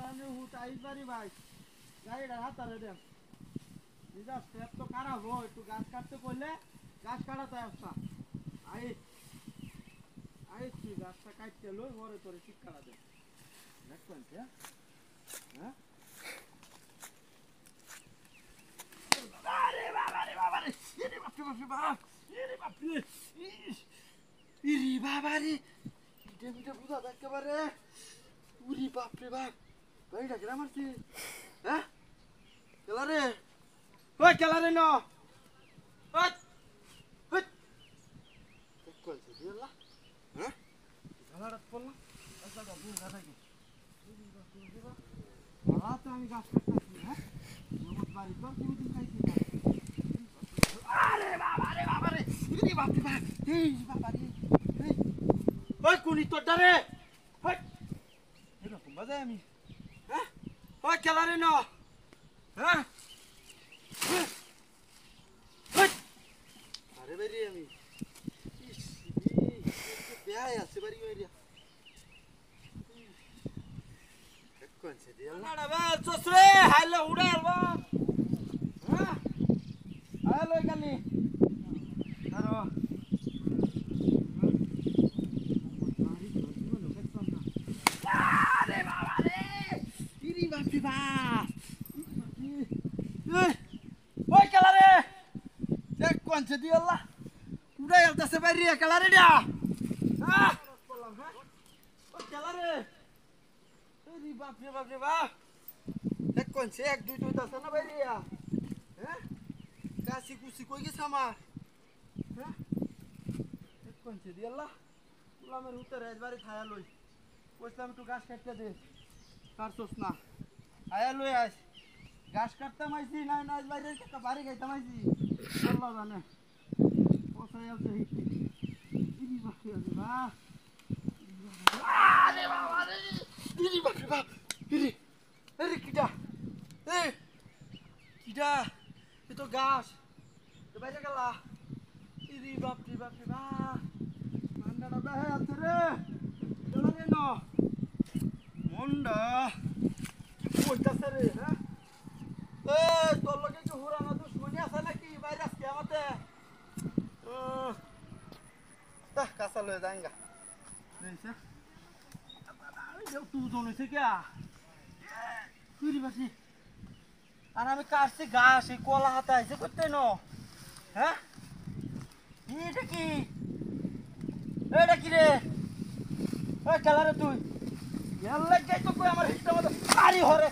আমি উঠাইস পারি ভাই গাড়িটা হাতারে দেন বুঝাস পেট তো খারাপ হয় একটু গাছ কাটতে করলে গাছ কাটাতে আসতা আই আই তুই গাছটা কাটতে লই মরে তোরে ঠিক কাটা দে দেখবেন হ্যাঁ আরে বাবা রে বাবা রে এরে বাপ রে বাপ এরে বাপ রে ইরি বাবা রে এটা বুঝা একেবারে উরি বাপ রে বাপ ভাইটা কেন মারছি হ্যাঁ কেলারে ওই কেলারে ন ওই ওই কইছে দিলা হ্যাঁ খেলাটা করলাম আচ্ছা বাবু গাদা কি বাবা তো আমি গাছ কাটতেছি হ্যাঁ আমার বাড়ি তো তুমি খাইছি আরে বাবা রে ইরি বাপ রে বাপ এই বাবা রে এই ওই কোনি তোটা রে ওই এরকম বাজাই আমি হ্যাঁ ওই কেলারে ন হ্যাঁ আরে বেরি আমি বেহাই আছে বাড়ি এরিয়া কোন সে দিয়া না বে চসরে হাইলে উড়ে আলবা হ্যাঁ হ্যালো কালি আরো আরে বাবা রে ইরি বাপি বা ওই কালারে দেখ কোন সে দিয়া আল্লাহ উড়ে আলতাছে বাইরে কালারে দিয়া হ্যাঁ ওই কালারে ইরি বাপি বা দেখ কোন সে এক দুই দুইতাছে না বাইরে হ্যাঁ কাশি কুসি কই গেছে আমার হ্যাঁ দেখ কোন সে দিয়া আল্লাহ তুলামের উত্তর একবারে খায়া লই কইলাম একটু গাছ কাটতে দে পারছস না আয়া লই আস গাছ কাটতাম আইছি না না বাইরে একটা বাড়ি খাইতাম আইছি আল্লাহ জানে পোষাই আছে হিটি ইরি বাপরে বাপ আরে বাবা রে ইরি বাপরে বাপ ইরি আরে কিডা এ কিডা এ তো গাছ তো বাইরে গেলা ইরি বাপরে বাপরে বাপ মান্ডাটা বেহে আছে রে চলো রে ন মন্ডা কি কইতাছে রে হ্যাঁ এ তোর লগে কি হুরানা দুশমনি আছে নাকি বাইরে আজকে আমাতে কাঁচা লয়ে যাঙ্গা দেখছে তুই জনেছে কে তুই বাসি আর আমি কাটছি গাছ এই কলা হাতে আইছে করতে ন হ্যাঁ এটা কি রে ওই খেলারে তুই এর লাগে তো কই আমার হিটটা মতো আরি হরে